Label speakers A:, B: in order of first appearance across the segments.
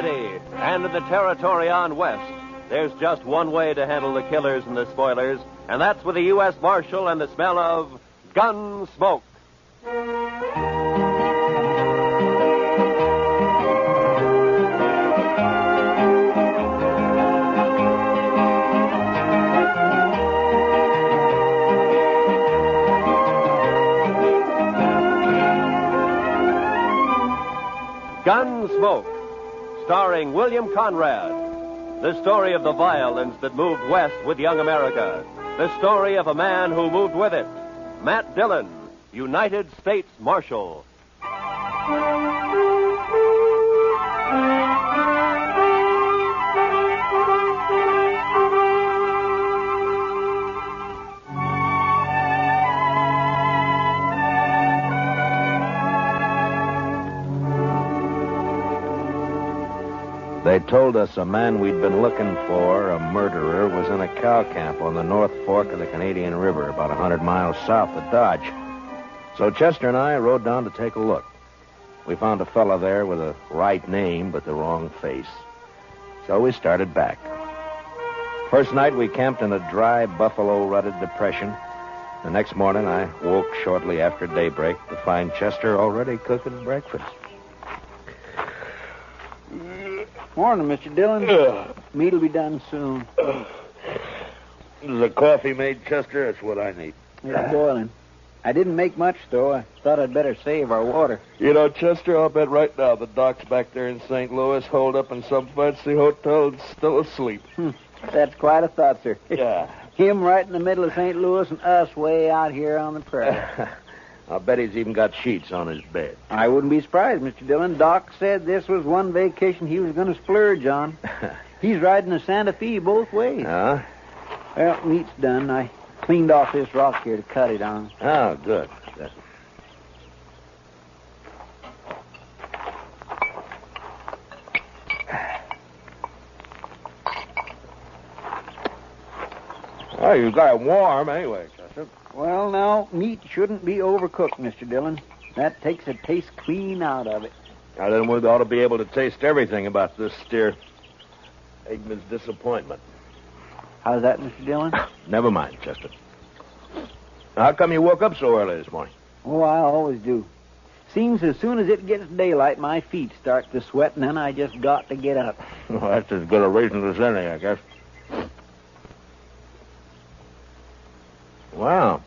A: already. And in the territory on west, there's just one way to handle the killers and the spoilers, and that's with the U.S. Marshal and the smell of Gunsmoke. Gunsmoke, starring William Conrad. The story of the violence that moved west with young America. The story of a man who moved with it. Matt Dillon, United States Marshal.
B: They told us a man we'd been looking for, a murderer, was in a cow camp on the North Fork of the Canadian River, about 100 miles south of Dodge. So Chester and I rode down to take a look. We found a fella there with a right name but the wrong face. So we started back. First night we camped in a dry, buffalo-rutted depression. The next morning I woke shortly after daybreak to find Chester already cooking breakfast.
C: Morning, Mr. Dillon. Meat'll be done soon.
B: Is the coffee made, Chester? That's what I need.
C: It's boiling. I didn't make much, though. I thought I'd better save our water.
D: You know, Chester, I'll bet right now the doc's back there in St. Louis, holed up in some fancy hotel and still asleep.
C: That's quite a thought, sir.
D: Yeah.
C: Him right in the middle of St. Louis and us way out here on the prairie.
B: I'll bet he's even got sheets on his bed.
C: I wouldn't be surprised, Mr. Dillon. Doc said this was one vacation he was going to splurge on. He's riding the Santa Fe both ways.
B: Huh?
C: Well, meat's done. I cleaned off this rock here to cut it on.
B: Oh, good. Oh, you got it warm anyway, Chester.
C: Well, now, meat shouldn't be overcooked, Mr. Dillon. That takes the taste clean out of it.
B: Now, then we ought to be able to taste everything about this steer. Eggman's disappointment.
C: How's that, Mr. Dillon?
B: Never mind, Chester. How come you woke up so early this morning?
C: Oh, I always do. Seems as soon as it gets daylight, my feet start to sweat, and then I just got to get up.
B: Well, that's as good a reason as any, I guess. Wow.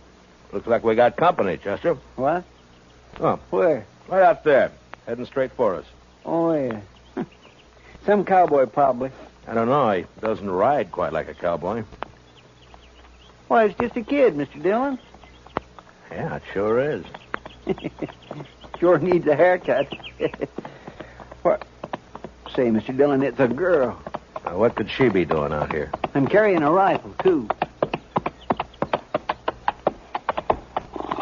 B: Looks like we got company, Chester.
C: What?
B: Oh,
C: Where?
B: right out there, heading straight for us.
C: Oh, yeah. Some cowboy, probably.
B: I don't know. He doesn't ride quite like a cowboy.
C: Why, it's just a kid, Mr. Dillon.
B: Yeah, it sure is.
C: Sure needs a haircut. What? Say, Mr. Dillon, it's a girl.
B: Now, what could she be doing out here?
C: I'm carrying a rifle, too.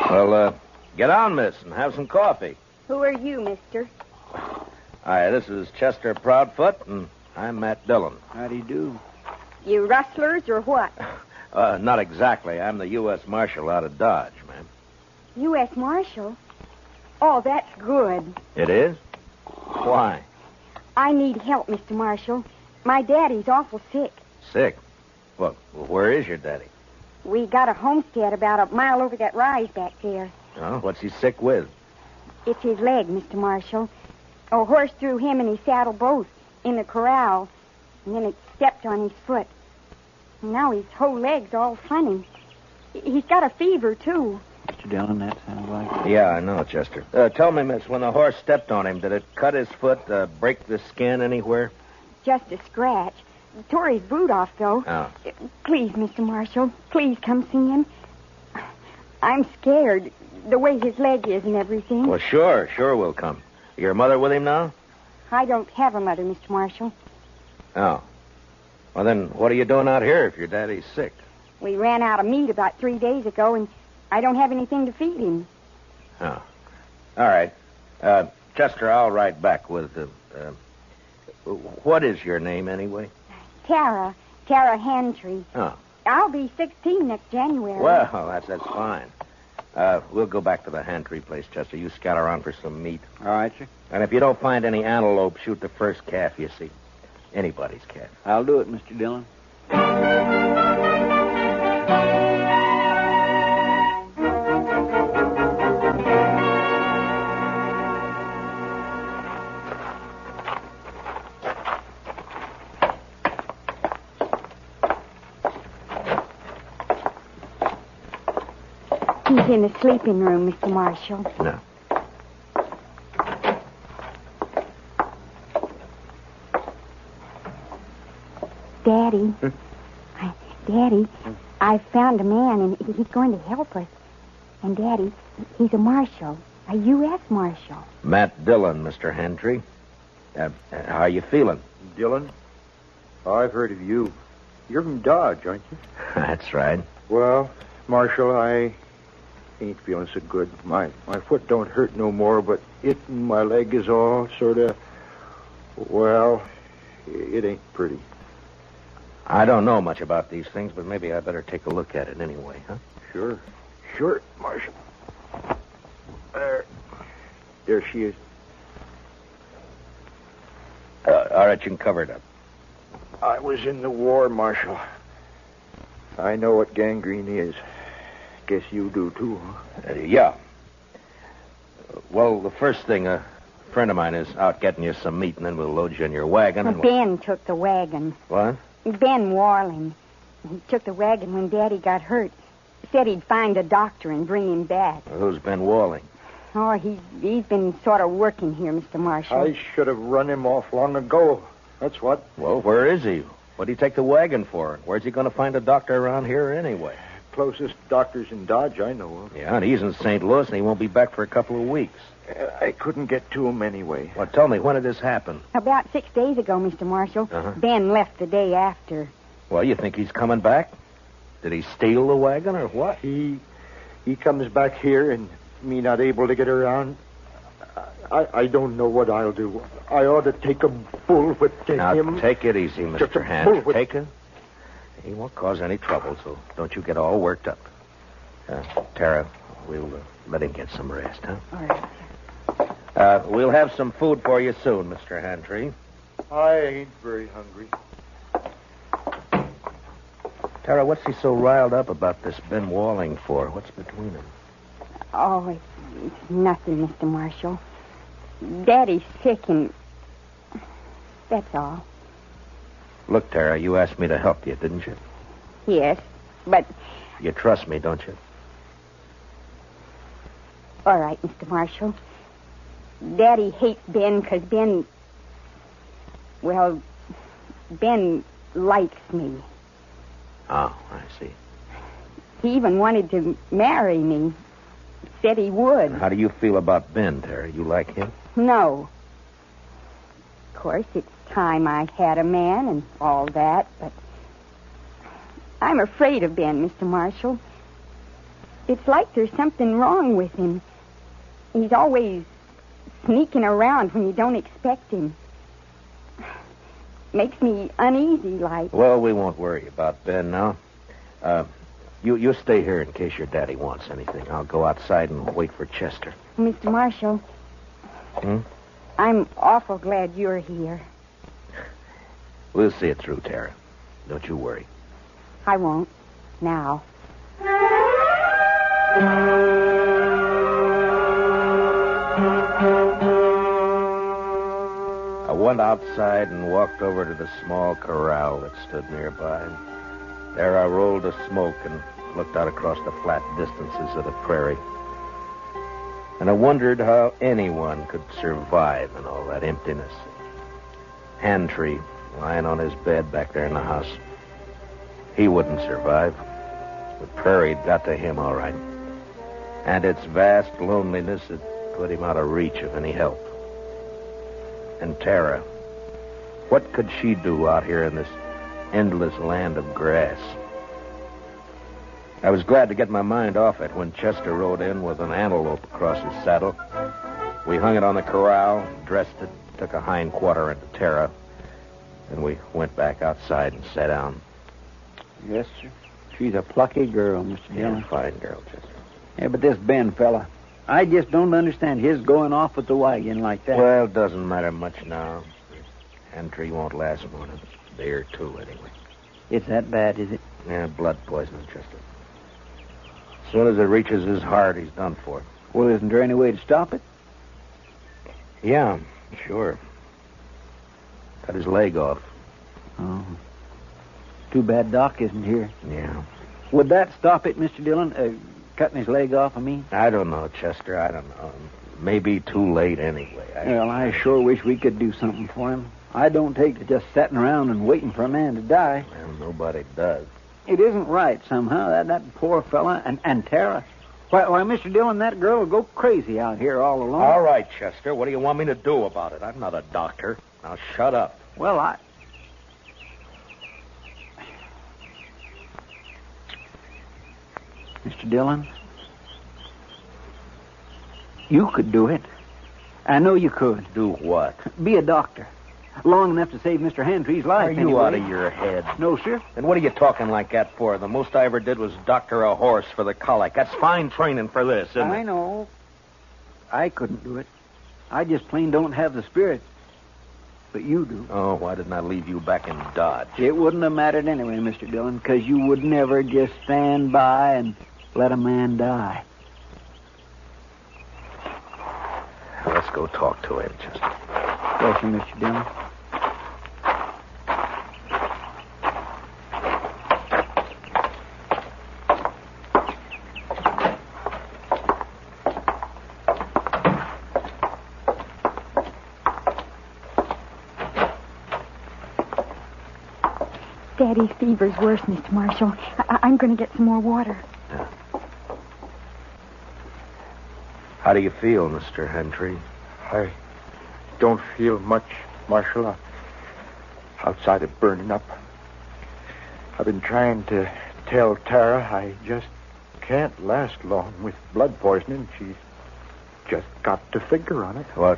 B: Well, get on, miss, and have some coffee.
E: Who are you, mister?
B: Hi, this is Chester Proudfoot, and I'm Matt Dillon.
C: How do you do?
E: You rustlers or what?
B: Not exactly. I'm the U.S. Marshal out of Dodge, ma'am.
E: U.S. Marshal? Oh, that's good.
B: It is? Why?
E: I need help, Mr. Marshal. My daddy's awful sick.
B: Sick? Well, where is your daddy?
E: We got a homestead about a mile over that rise back there.
B: Oh, what's he sick with?
E: It's his leg, Mr. Marshal. A horse threw him and his saddle both in the corral, and then it stepped on his foot. Now his whole leg's all funny. He's got a fever, too.
C: Mr. Dillon, that sounds like...
B: Yeah, I know, Chester. Tell me, miss, when the horse stepped on him, did it cut his foot, break the skin anywhere?
E: Just a scratch. Tore his boot off, though.
B: Oh.
E: Please, Mr. Marshal, please come see him. I'm scared, the way his leg is and everything.
B: Well, sure we'll come. Your mother with him now?
E: I don't have a mother, Mr. Marshal.
B: Oh. Well, then, what are you doing out here if your daddy's sick?
E: We ran out of meat about 3 days ago, and I don't have anything to feed him.
B: Oh. All right. Chester, I'll ride back with... what is your name, anyway?
E: Tara Hantry.
B: Oh.
E: I'll be 16 next January.
B: Well, that's fine. We'll go back to the Hantry place, Chester. You scout around for some meat.
C: All right, sir.
B: And if you don't find any antelope, shoot the first calf you see. Anybody's calf.
C: I'll do it, Mr. Dillon.
E: He's in the sleeping room, Mr. Marshal.
B: No.
E: Daddy. Daddy, I found a man, and he's going to help us. And, Daddy, he's a marshal, a U.S. marshal.
B: Matt Dillon, Mr. Hantry. How are you feeling?
F: Dillon? I've heard of you. You're from Dodge, aren't you?
B: That's right.
F: Well, Marshal, I ain't feeling so good. My foot don't hurt no more, but it and my leg is all sort of, well, it ain't pretty.
B: I don't know much about these things, but maybe I better take a look at it anyway, huh?
F: Sure, Marshal. There she is.
B: All right, you can cover it up.
F: I was in the war, Marshal. I know what gangrene is. Guess you do, too, huh?
B: Yeah. Well, the first thing, a friend of mine is out getting you some meat, and then we'll load you in your wagon. And
E: Ben took the wagon.
B: What?
E: Ben Warling. He took the wagon when Daddy got hurt. Said he'd find a doctor and bring him back.
B: Well, who's been Walling?
E: Oh, he's been sort of working here, Mr. Marshal.
F: I should have run him off long ago. That's what.
B: Well, where is he? What'd he take the wagon for? Where's he going to find a doctor around here anyway?
F: Closest doctor's in Dodge I know of.
B: Yeah, and he's in St. Louis, and he won't be back for a couple of weeks.
F: I couldn't get to him anyway.
B: Well, tell me, when did this happen?
E: About 6 days ago, Mr. Marshal. Ben left the day after.
B: Well, you think he's coming back? Did he steal the wagon or what?
F: He comes back here and me not able to get around. I don't know what I'll do. I ought to take a bullwhip to him.
B: Now, take it easy, Mr. Hand. Take it. He won't cause any trouble, so don't you get all worked up. Tara, we'll let him get some rest, huh?
E: All right.
B: We'll have some food for you soon, Mr. Hantry.
F: I ain't very hungry.
B: Tara, what's he so riled up about this Ben Walling for? What's between them?
E: Oh, it's nothing, Mr. Marshal. Daddy's sick and... that's all.
B: Look, Tara, you asked me to help you, didn't you?
E: Yes, but...
B: You trust me, don't you?
E: All right, Mr. Marshal. Daddy hates Ben because Ben... well, Ben likes me.
B: Oh, I see.
E: He even wanted to marry me. Said he would.
B: How do you feel about Ben, Tara? You like him?
E: No. Of course, it's time I had a man and all that, but I'm afraid of Ben, Mr. Marshal. It's like there's something wrong with him. He's always sneaking around when you don't expect him. Makes me uneasy, like.
B: Well, we won't worry about Ben now. You stay here in case your daddy wants anything. I'll go outside and wait for Chester.
E: Mr. Marshal. I'm awful glad you're here.
B: We'll see it through, Tara. Don't you worry.
E: I won't. Now.
B: I went outside and walked over to the small corral that stood nearby. There I rolled a smoke and looked out across the flat distances of the prairie. And I wondered how anyone could survive in all that emptiness. Hantry lying on his bed back there in the house. He wouldn't survive. The prairie got to him all right. And its vast loneliness had put him out of reach of any help. And Tara, what could she do out here in this endless land of grass? I was glad to get my mind off it when Chester rode in with an antelope across his saddle. We hung it on the corral, dressed it, took a hind quarter into Tara, and we went back outside and sat down.
C: Yes, sir. She's a plucky girl, Mr. Dillon.
B: Yeah, fine girl, Chester.
C: Yeah, but this Ben fella, I just don't understand his going off with the wagon like that.
B: Well, it doesn't matter much now. Entry won't last more than a day or two, anyway.
C: It's that bad, is it?
B: Yeah, blood poisoning, Chester. As soon as it reaches his heart, he's done for.
C: Well, isn't there any way to stop it?
B: Yeah, sure. Cut his leg off.
C: Oh. Too bad Doc isn't here.
B: Yeah.
C: Would that stop it, Mr. Dillon? Cutting his leg off, I mean?
B: I don't know, Chester. I don't know. Maybe too late anyway.
C: Well, I sure wish we could do something for him. I don't take to just sitting around and waiting for a man to die.
B: Well, nobody does.
C: It isn't right, somehow. That poor fella. And Tara. Why, Mr. Dillon, that girl will go crazy out here all alone.
B: All right, Chester. What do you want me to do about it? I'm not a doctor. Now, shut up.
C: Well, Mr. Dillon, you could do it. I know you could.
B: Do what?
C: Be a doctor. Long enough to save Mr. Hantree's life,
B: Are you
C: anyway.
B: out of your head?
C: No, sir.
B: And what are you talking like that for? The most I ever did was doctor a horse for the colic. That's fine training for this, isn't it?
C: I know. I couldn't do it. I just plain don't have the spirit. But you do.
B: Oh, why didn't I leave you back in Dodge?
C: It wouldn't have mattered anyway, Mr. Dillon, because you would never just stand by and let a man die.
B: Let's go talk to him, Chester.
C: Bless you, Mr. Dillon.
E: Daddy's fever's worse, Mr. Marshal. I'm going to get some more water.
B: Yeah. How do you feel, Mr. Hantry?
F: I don't feel much, Marshal. Outside of burning up. I've been trying to tell Tara I just can't last long with blood poisoning. She's just got to figure on it.
B: Well,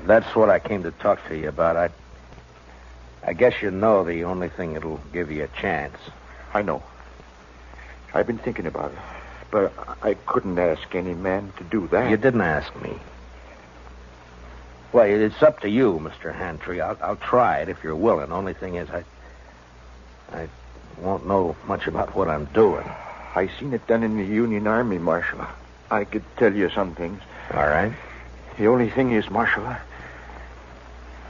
B: that's what I came to talk to you about. I guess you know the only thing that'll give you a chance.
F: I know. I've been thinking about it. But I couldn't ask any man to do that.
B: You didn't ask me. Well, it's up to you, Mr. Hantry. I'll try it if you're willing. Only thing is, I won't know much about what I'm doing.
F: I seen it done in the Union Army, Marshal. I could tell you some things.
B: All right.
F: The only thing is, Marshal,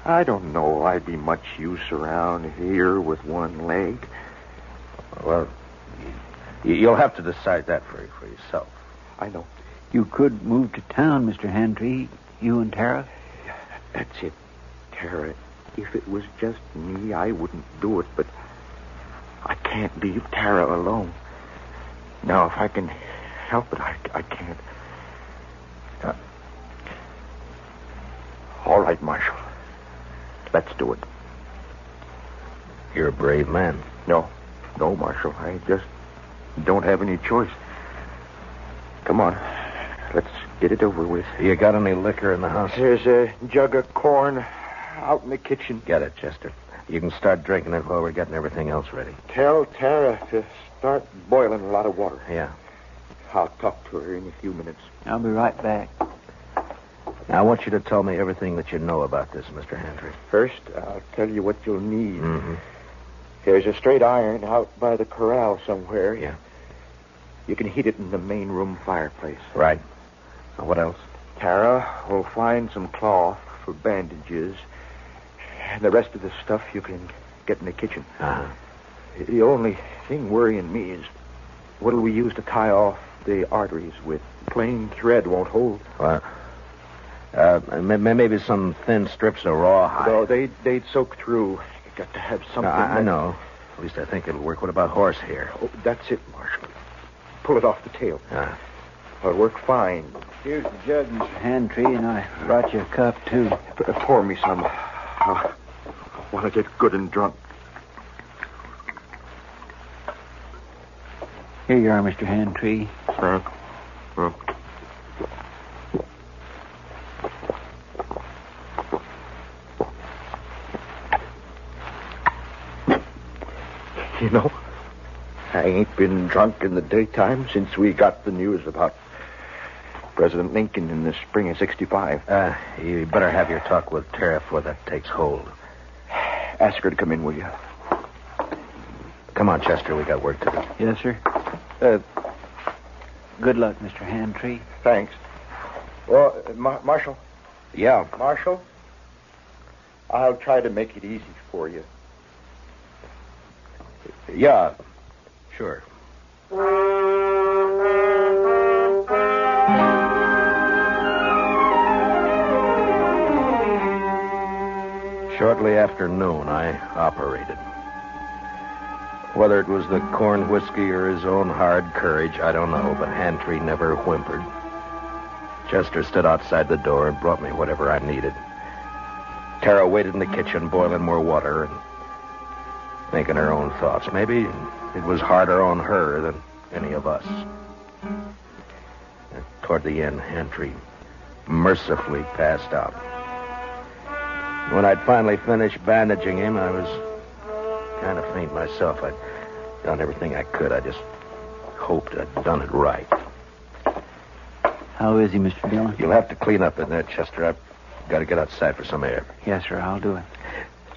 F: I don't know I'd be much use around here with one leg.
B: Well, you'll have to decide that for yourself.
F: I know.
C: You could move to town, Mr. Hantry. You and Tara.
F: That's it, Tara. If it was just me, I wouldn't do it, but I can't leave Tara alone. Now, if I can help it, I can't. All right, Marshal. Let's do it.
B: You're a brave man.
F: No, Marshal. I just don't have any choice. Come on. Let's get it over with.
B: You got any liquor in the house?
F: There's a jug of corn out in the kitchen.
B: Get it, Chester. You can start drinking it while we're getting everything else ready.
F: Tell Tara to start boiling a lot of water.
B: Yeah.
F: I'll talk to her in a few minutes.
C: I'll be right back.
B: Now, I want you to tell me everything that you know about this, Mr. Hantry.
F: First, I'll tell you what you'll need.
B: Mm-hmm.
F: There's a straight iron out by the corral somewhere.
B: Yeah.
F: You can heat it in the main room fireplace.
B: Right. Now, what else?
F: Tara will find some cloth for bandages. And the rest of the stuff you can get in the kitchen.
B: Uh-huh.
F: The only thing worrying me is what'll we use to tie off the arteries with? Plain thread won't hold.
B: Well, maybe some thin strips of raw hide.
F: No, they'd soak through. You got to have something.
B: I know. At least I think it'll work. What about horsehair?
F: Oh, that's it, Marshal. Pull it off the tail. It'll work fine.
C: Here's the jug, Mr. Hantry, and I brought you a cup, too.
F: Pour me some. I want to get good and drunk.
C: Here you are, Mr. Hantry.
F: You know, I ain't been drunk in the daytime since we got the news about President Lincoln in the spring of 65.
B: You better have your talk with Tara before that takes hold.
F: Ask her to come in, will you?
B: Come on, Chester. We got work to do.
C: Yes, sir. Good luck, Mr. Handtree.
F: Thanks. Well, Marshal.
B: Yeah.
F: Marshal, I'll try to make it easy for you.
B: Yeah. Sure. Shortly after noon, I operated. Whether it was the corn whiskey or his own hard courage, I don't know, but Handtree never whimpered. Chester stood outside the door and brought me whatever I needed. Tara waited in the kitchen, boiling more water and thinking her own thoughts. Maybe it was harder on her than any of us. And toward the end, Handtree mercifully passed out. When I'd finally finished bandaging him, I was kind of faint myself. I'd done everything I could. I just hoped I'd done it right.
C: How is he, Mr. Dillon?
B: You'll have to clean up in there, Chester. I've got to get outside for some air.
C: Yes, sir, I'll do it.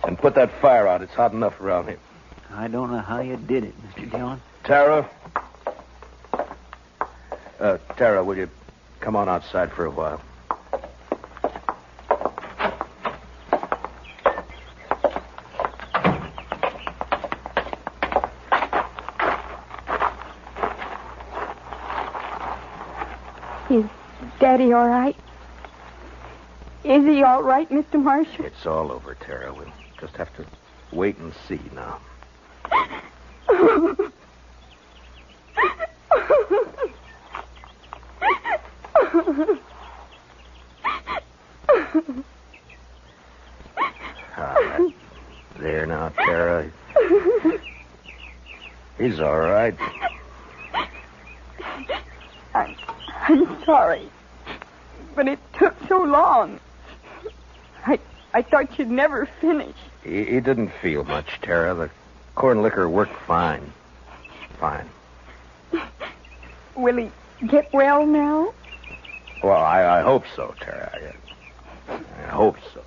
B: And put that fire out. It's hot enough around here.
C: I don't know how you did it, Mr. Dillon.
B: Tara? Tara, will you come on outside for a while?
E: Is Daddy all right? Is he all right, Mr. Marshal?
B: It's all over, Tara. We'll just have to wait and see now. There now, Tara. He's all right.
E: I'm sorry, but it took so long. I thought you'd never finish.
B: He didn't feel much, Tara. The corn liquor worked fine. Fine.
E: Will he get well now?
B: Well, I hope so, Tara. I hope so.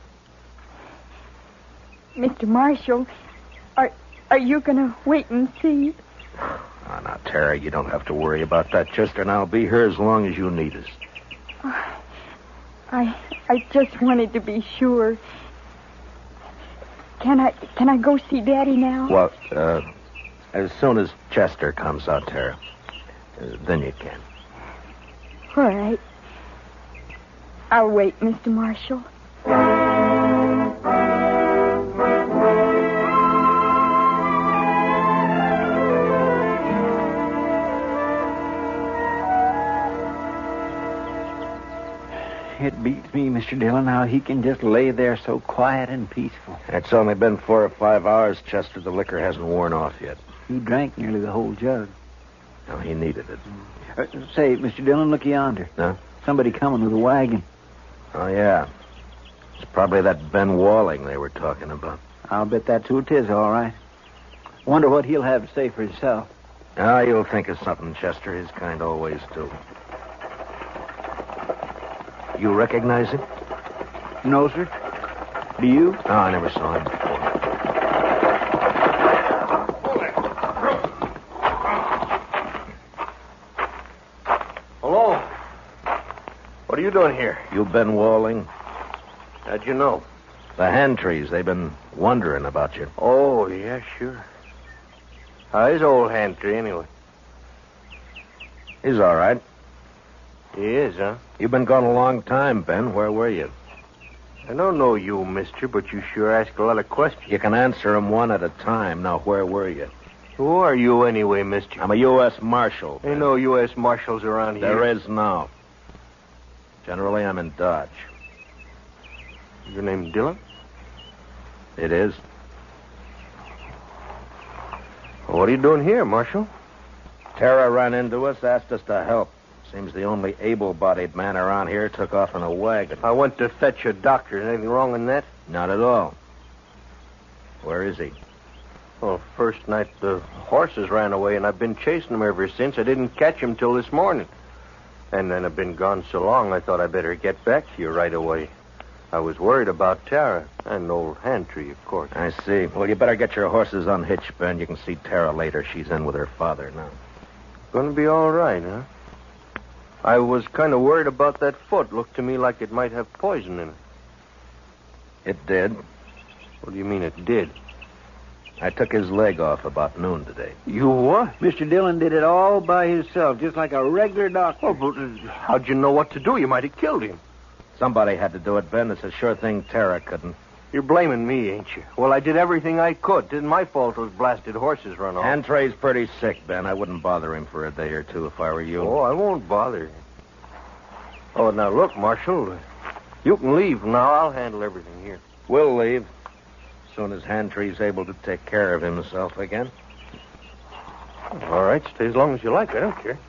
E: Mr. Marshal, are you going to wait and see?
B: Oh, now, Tara, you don't have to worry about that, Chester, and I'll be here as long as you need us.
E: I just wanted to be sure. Can I go see Daddy now?
B: Well, as soon as Chester comes out, Tara, then you can.
E: All right. I'll wait, Mr. Marshal.
C: It beats me, Mr. Dillon, how he can just lay there so quiet and peaceful.
B: It's only been 4 or 5 hours, Chester. The liquor hasn't worn off yet.
C: He drank nearly the whole jug.
B: No, he needed it.
C: Say, Mr. Dillon, look yonder.
B: Huh?
C: Somebody coming with a wagon.
B: Oh, yeah. It's probably that Ben Walling they were talking about.
C: I'll bet that's who it is, all right. Wonder what he'll have to say for himself.
B: Ah, you'll think of something, Chester. His kind always do. You recognize him?
C: No, sir. Do you?
B: Oh, I never saw him before.
G: Hello. What are you doing here?
B: You Ben Walling?
G: How'd you know?
B: The Handtrees, they've been wondering about you.
G: Oh, yeah, sure. How's old Handtree, anyway?
B: He's all right.
G: He is, huh?
B: You've been gone a long time, Ben. Where were you?
G: I don't know you, mister, but you sure ask a lot of questions.
B: You can answer them one at a time. Now, where were you?
G: Who are you anyway, mister?
B: I'm a U.S. Marshal.
G: Ain't no U.S. Marshals around here.
B: There is now. Generally, I'm in Dodge.
G: Your name Dillon?
B: It is.
G: Well, what are you doing here, Marshal?
B: Tara ran into us, asked us to help. Seems the only able-bodied man around here took off in a wagon.
G: I went to fetch a doctor. Anything wrong in that?
B: Not at all. Where is he?
G: Well, first night the horses ran away, and I've been chasing them ever since. I didn't catch him till this morning. And then I've been gone so long, I thought I'd better get back to you right away. I was worried about Tara and old Hantry, of course.
B: I see. Well, you better get your horses unhitched, Ben. You can see Tara later. She's in with her father now.
G: Gonna be all right, huh? I was kind of worried about that foot. Looked to me like it might have poison in it.
B: It did.
G: What do you mean it did?
B: I took his leg off about noon today.
G: You what?
C: Mr. Dillon did it all by himself, just like a regular doctor.
G: Oh, but how'd you know what to do? You might have killed him.
B: Somebody had to do it, Ben. It's a sure thing Tara couldn't.
G: You're blaming me, ain't you? Well, I did everything I could. Didn't my fault those blasted horses run off.
B: Antray's pretty sick, Ben. I wouldn't bother him for a day or two if I were you.
G: Oh, I won't bother you. Oh, now look, Marshal. You can leave now. I'll handle everything here.
B: We'll leave. As soon as Hantry's able to take care of himself again.
G: All right, stay as long as you like. I don't care.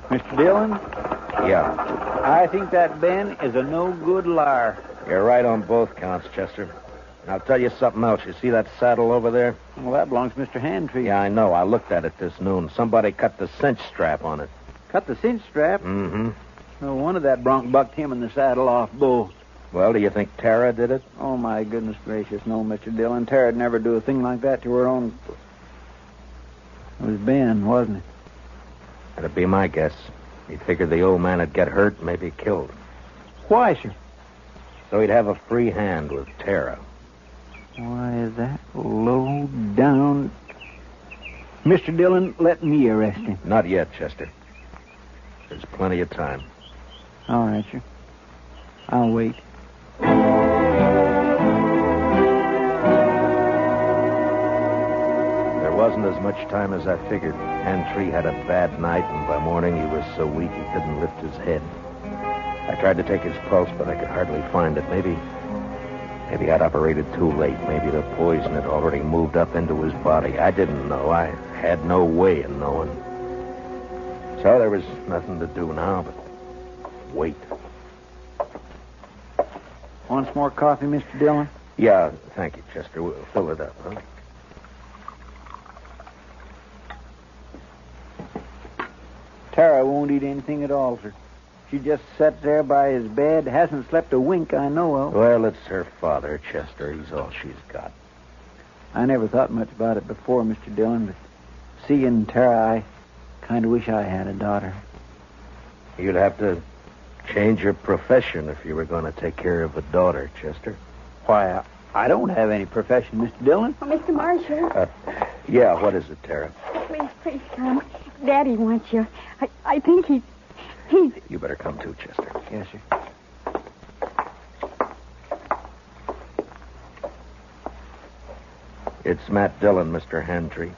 C: Mr. Dillon,
B: Yeah.
C: I think that Ben is a no-good liar.
B: You're right on both counts, Chester. And I'll tell you something else. You see that saddle over there?
C: Well, that belongs to Mr. Hantry.
B: Yeah, I know. I looked at it this noon. Somebody cut the cinch strap on it.
C: Cut the cinch strap.
B: Mm-hmm.
C: No wonder that bronc bucked him in the saddle off both.
B: Well, do you think Tara did it?
C: Oh, my goodness gracious. No, Mr. Dillon. Tara'd never do a thing like that to her own. It was Ben, wasn't it?
B: That'd be my guess. He figured the old man would get hurt, maybe killed.
C: Why, sir?
B: So he'd have a free hand with Tara.
C: Why, that low down. Mr. Dillon, let me arrest him.
B: Not yet, Chester. There's plenty of time.
C: All right, sir. I'll wait.
B: There wasn't as much time as I figured. Hantry had a bad night, and by morning he was so weak he couldn't lift his head. I tried to take his pulse, but I could hardly find it. Maybe I'd operated too late. Maybe the poison had already moved up into his body. I didn't know. I had no way of knowing. So there was nothing to do now but wait.
C: Want some more coffee, Mr. Dillon?
B: Yeah, thank you, Chester. We'll fill it up, huh?
C: Tara won't eat anything at all, sir. She just sat there by his bed, hasn't slept a wink I know of.
B: Well, it's her father, Chester. He's all she's got.
C: I never thought much about it before, Mr. Dillon, but seeing Tara, I kind of wish I had a daughter.
B: You'd have to change your profession if you were going to take care of a daughter, Chester.
C: Why, I don't have any profession, Mr. Dillon.
E: Oh, Mr. Marshall.
B: Yeah, what is it, Tara?
E: Please come. Daddy wants you. I think he's...
B: You better come too, Chester.
C: Yes, sir.
B: It's Matt Dillon, Mr. Hantry.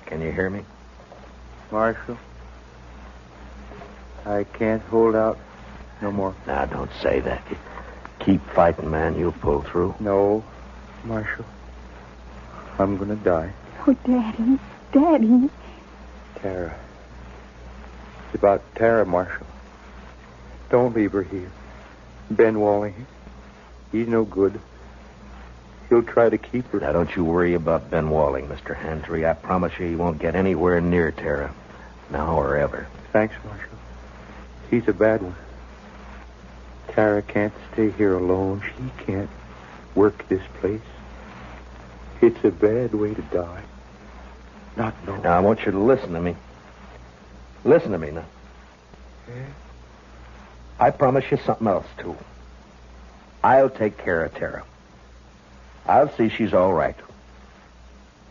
B: Can you hear me?
F: Marshal, I can't hold out no more.
B: Now, don't say that. Keep fighting, man. You'll pull through.
F: No, Marshal. I'm going to die.
E: Oh, Daddy. Daddy.
F: Tara. It's about Tara, Marshal. Don't leave her here. Ben Walling, he's no good. He'll try to keep her.
B: Now, don't you worry about Ben Walling, Mr. Hantry. I promise you he won't get anywhere near Tara. Now or ever.
F: Thanks, Marshal. He's a bad one. Tara can't stay here alone. She can't work this place. It's a bad way to die. Not knowing.
B: Now, I want you to listen to me. Listen to me now.
F: Yeah?
B: I promise you something else, too. I'll take care of Tara. I'll see she's all right.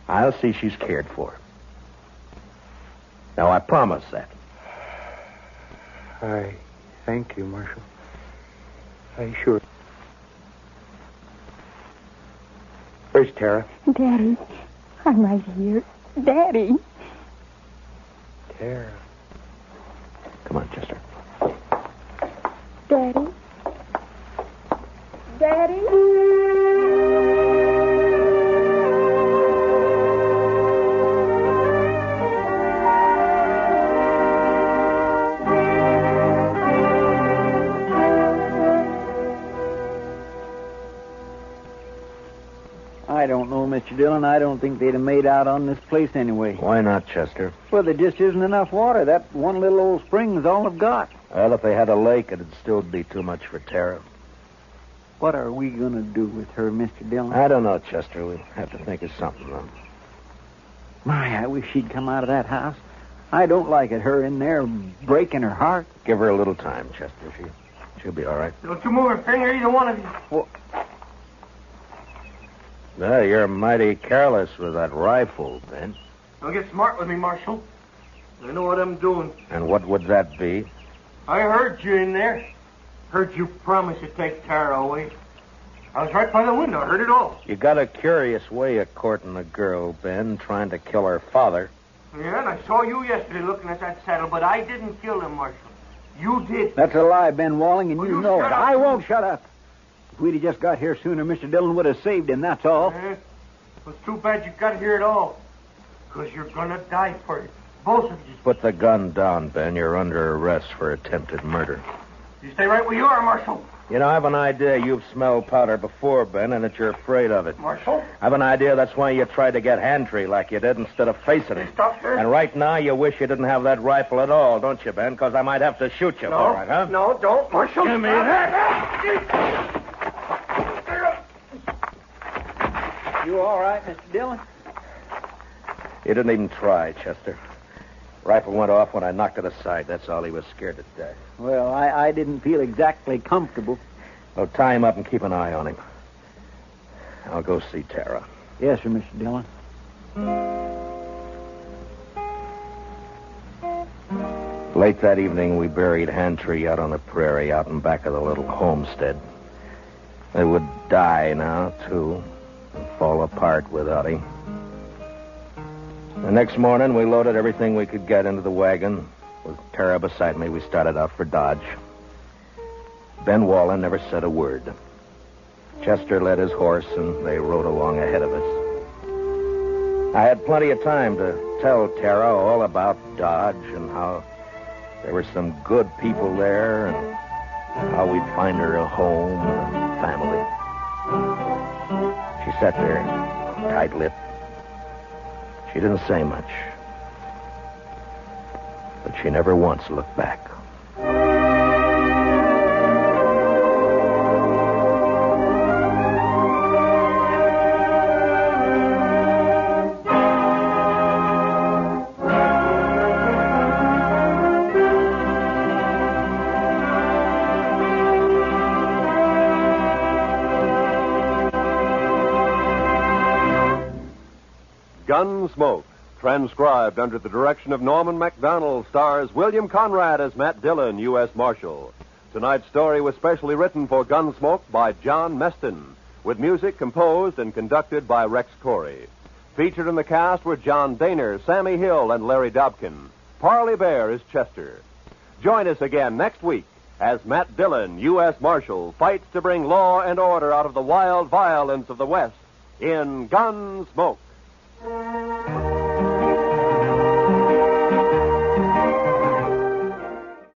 B: I'll see she's cared for. Now, I promise that.
F: I thank you, Marshal. I sure. Where's Tara?
E: Daddy. I'm right here. Daddy.
F: Tara.
B: Come on, Chester.
E: Daddy. Daddy.
C: I don't know, Mr. Dillon, I don't think they'd have made out on this place anyway.
B: Why not, Chester?
C: Well, there just isn't enough water. That one little old spring is all I've got.
B: Well, if they had a lake, it'd still be too much for Tara.
C: What are we going to do with her, Mr. Dillon?
B: I don't know, Chester. We'll have to think of something, though.
C: My, I wish she'd come out of that house. I don't like it, her in there breaking her heart.
B: Give her a little time, Chester. She'll be all right.
H: Don't you move a finger, either one of you.
C: Well,
B: You're mighty careless with that rifle, Ben.
H: Don't get smart with me, Marshal. I know what I'm doing.
B: And what would that be?
H: I heard you in there. Heard you promise to take Tara away. I was right by the window. I heard it all.
B: You got a curious way of courting a girl, Ben, trying to kill her father.
H: Yeah, and I saw you yesterday looking at that saddle, but I didn't kill him, Marshal. You did.
C: That's a lie, Ben Walling, and
H: Well,
C: you
H: you
C: know it.
H: shut up.
C: I won't shut up. If we'd have just got here sooner, Mr. Dillon would have saved him, that's all.
H: It's too bad you got here at all. Because you're going to die for it. Both of you.
B: Put the gun down, Ben. You're under arrest for attempted murder.
H: You stay right where you are, Marshal.
B: You know, I have an idea you've smelled powder before, Ben, and that you're afraid of it.
H: Marshal?
B: I have an idea that's why you tried to get Hantry like you did instead of facing it.
H: Stop there.
B: And right now you wish you didn't have that rifle at all, don't you, Ben? Because I might have to shoot you for it, huh?
H: No, don't, Marshal.
B: Give me
H: that.
C: You all right, Mr. Dillon?
B: He didn't even try, Chester. Rifle went off when I knocked it aside. That's all. He was scared to death.
C: Well, I didn't feel exactly comfortable.
B: Well, tie him up and keep an eye on him. I'll go see Tara.
C: Yes, sir, Mr. Dillon.
B: Late that evening, we buried Hantry out on the prairie, out in back of the little homestead. It would die now, too, and fall apart without him. The next morning, we loaded everything we could get into the wagon. With Tara beside me, we started out for Dodge. Ben Wallen never said a word. Chester led his horse, and they rode along ahead of us. I had plenty of time to tell Tara all about Dodge and how there were some good people there and how we'd find her a home and a family. She sat there, tight-lipped. She didn't say much, but she never once looked back.
A: Gunsmoke, transcribed under the direction of Norman MacDonald, stars William Conrad as Matt Dillon, U.S. Marshal. Tonight's story was specially written for Gunsmoke by John Meston, with music composed and conducted by Rex Corey. Featured in the cast were John Daner, Sammy Hill, and Larry Dobkin. Parley Bear is Chester. Join us again next week as Matt Dillon, U.S. Marshal, fights to bring law and order out of the wild violence of the West in Gunsmoke.